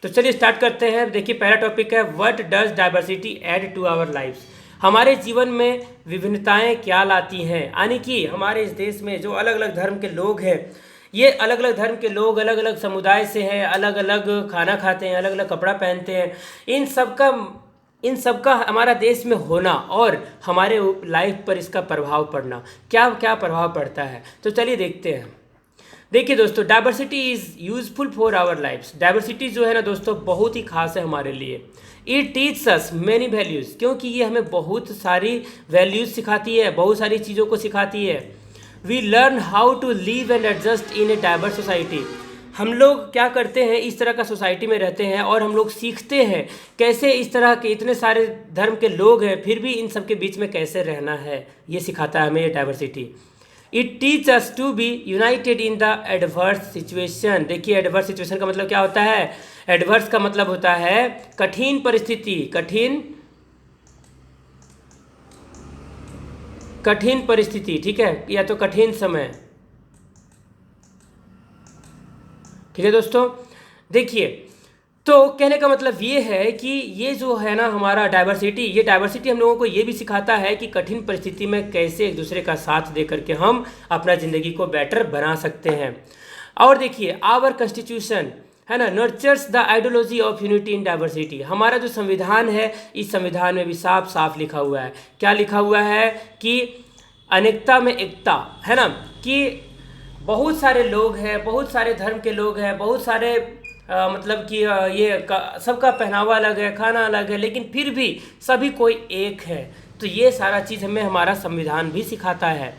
तो चलिए स्टार्ट करते हैं। देखिए पहला टॉपिक है what does diversity add to our lifes. हमारे जीवन में विभिन्नताएं क्या लाती हैं, यानी कि हमारे इस देश में जो अलग अलग धर्म के लोग हैं, ये अलग अलग धर्म के लोग अलग अलग समुदाय से हैं, अलग अलग खाना खाते हैं, अलग अलग कपड़ा पहनते हैं। इन सब का हमारा देश में होना और हमारे लाइफ पर इसका प्रभाव पड़ना, क्या क्या प्रभाव पड़ता है, तो चलिए देखते हैं। देखिए दोस्तों, diversity is useful for our lifes. Diversity जो है ना दोस्तों, बहुत ही खास है हमारे लिए। It teach us many values, क्योंकि ये हमें बहुत सारी वैल्यूज़ सिखाती है, बहुत सारी चीज़ों को सिखाती है। We learn how to live and adjust in a diverse society. हम लोग क्या करते हैं, इस तरह का सोसाइटी में रहते हैं और हम लोग सीखते हैं कैसे इस तरह के इतने सारे धर्म के लोग हैं, फिर भी इन सब के बीच में कैसे रहना है, ये सिखाता है हमें ये diversity. It teach us to be united in the adverse situation. देखिए एडवर्स सिचुएशन का मतलब क्या होता है? एडवर्स का मतलब होता है कठिन परिस्थिति, कठिन परिस्थिति, ठीक है, या तो कठिन समय। ठीक है दोस्तों, देखिए तो कहने का मतलब ये है कि ये जो है ना हमारा डाइवर्सिटी, ये डाइवर्सिटी हम लोगों को ये भी सिखाता है कि कठिन परिस्थिति में कैसे एक दूसरे का साथ दे करके हम अपना ज़िंदगी को बेटर बना सकते हैं। और देखिए आवर कॉन्स्टिट्यूशन है ना nurtures the ideology of unity in diversity. हमारा जो संविधान है, इस संविधान में भी साफ साफ लिखा हुआ है, क्या लिखा हुआ है कि अनेकता में एकता, है ना, कि बहुत सारे लोग हैं, बहुत सारे धर्म के लोग हैं, बहुत सारे मतलब कि सबका पहनावा अलग है, खाना अलग है, लेकिन फिर भी सभी कोई एक है। तो ये सारा चीज़ हमें हमारा संविधान भी सिखाता है।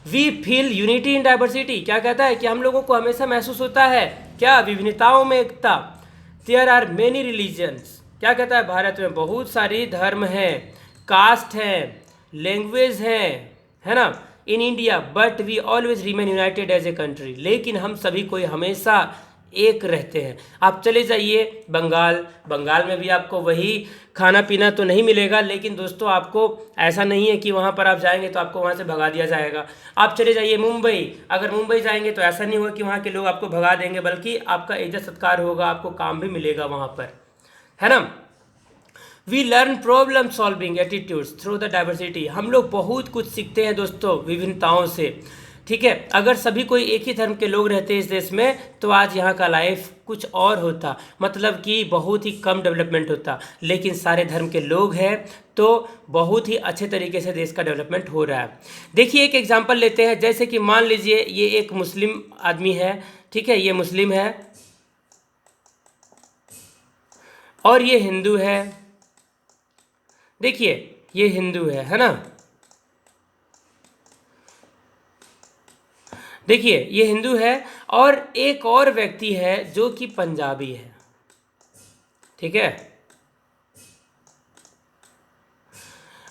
We feel unity in diversity, क्या कहता है कि हम लोगों को हमेशा महसूस होता है क्या? विभिन्नताओं में एकता। देयर आर मेनी रिलीजन्स, क्या कहता है? भारत में बहुत सारी धर्म हैं, कास्ट हैं, लैंग्वेज है ना, in India, but we always remain united as a country. लेकिन हम सभी कोई हमेशा एक रहते हैं। आप चले जाइए बंगाल में भी आपको वही खाना पीना तो नहीं मिलेगा, लेकिन दोस्तों आपको ऐसा नहीं है कि वहाँ पर आप जाएंगे तो आपको वहाँ से भगा दिया जाएगा। आप चले जाइए मुंबई, अगर मुंबई जाएंगे तो ऐसा नहीं होगा कि वहाँ के लोग आपको भगा देंगे, बल्कि आपका इज्जत सत्कार होगा, आपको काम भी मिलेगा वहाँ पर, है ना। We learn problem solving attitudes through the diversity. हम लोग बहुत कुछ सीखते हैं दोस्तों विभिन्नताओं से, ठीक है। अगर सभी कोई एक ही धर्म के लोग रहते इस देश में तो आज यहाँ का लाइफ कुछ और होता, मतलब कि बहुत ही कम डेवलपमेंट होता। लेकिन सारे धर्म के लोग हैं तो बहुत ही अच्छे तरीके से देश का डेवलपमेंट हो रहा है। देखिए एक एग्जांपल लेते हैं, जैसे कि मान लीजिए ये एक मुस्लिम आदमी है, ठीक है, ये मुस्लिम है और ये हिंदू है। देखिए ये हिंदू है ना, देखिए ये हिंदू है और एक और व्यक्ति है जो कि पंजाबी है, ठीक है।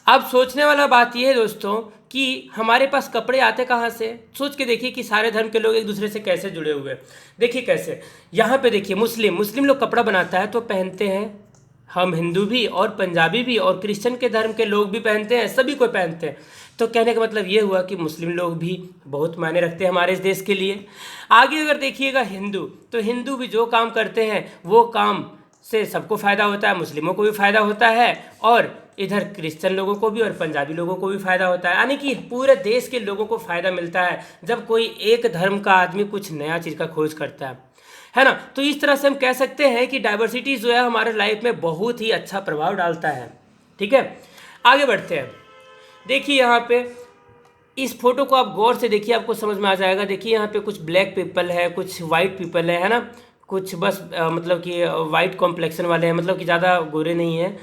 अब सोचने वाला बात यह है दोस्तों कि हमारे पास कपड़े आते कहाँ से? सोच के देखिए कि सारे धर्म के लोग एक दूसरे से कैसे जुड़े हुए हैं। देखिए कैसे, यहाँ पे देखिए मुस्लिम लोग कपड़ा बनाता है तो पहनते हैं, हम हिंदू भी और पंजाबी भी और क्रिश्चियन के धर्म के लोग भी पहनते हैं, सभी को पहनते हैं। तो कहने का मतलब ये हुआ कि मुस्लिम लोग भी बहुत मायने रखते हैं हमारे इस देश के लिए। आगे अगर देखिएगा हिंदू, तो हिंदू भी जो काम करते हैं वो काम से सबको फ़ायदा होता है, मुस्लिमों को भी फ़ायदा होता है और इधर क्रिश्चियन लोगों को भी और पंजाबी लोगों को भी फ़ायदा होता है, यानी कि पूरे देश के लोगों को फ़ायदा मिलता है जब कोई एक धर्म का आदमी कुछ नया चीज़ का खोज करता है ना। तो इस तरह से हम कह सकते हैं कि डाइवर्सिटी जो है हमारे लाइफ में बहुत ही अच्छा प्रभाव डालता है, ठीक है। आगे बढ़ते हैं। देखिए यहाँ पे इस फोटो को आप गौर से देखिए, आपको समझ में आ जाएगा। देखिए यहाँ पे कुछ ब्लैक पीपल है, कुछ वाइट पीपल है ना, कुछ बस मतलब कि वाइट कॉम्प्लेक्शन वाले हैं, मतलब कि ज़्यादा गोरे नहीं हैं,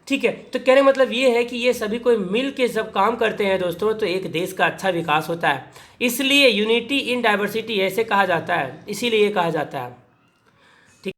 ठीक है। तो कहने का मतलब ये है कि ये सभी कोई मिल के जब काम करते हैं दोस्तों तो एक देश का अच्छा विकास होता है। इसलिए यूनिटी इन डाइवर्सिटी ऐसे कहा जाता है, इसीलिए ये कहा जाता है।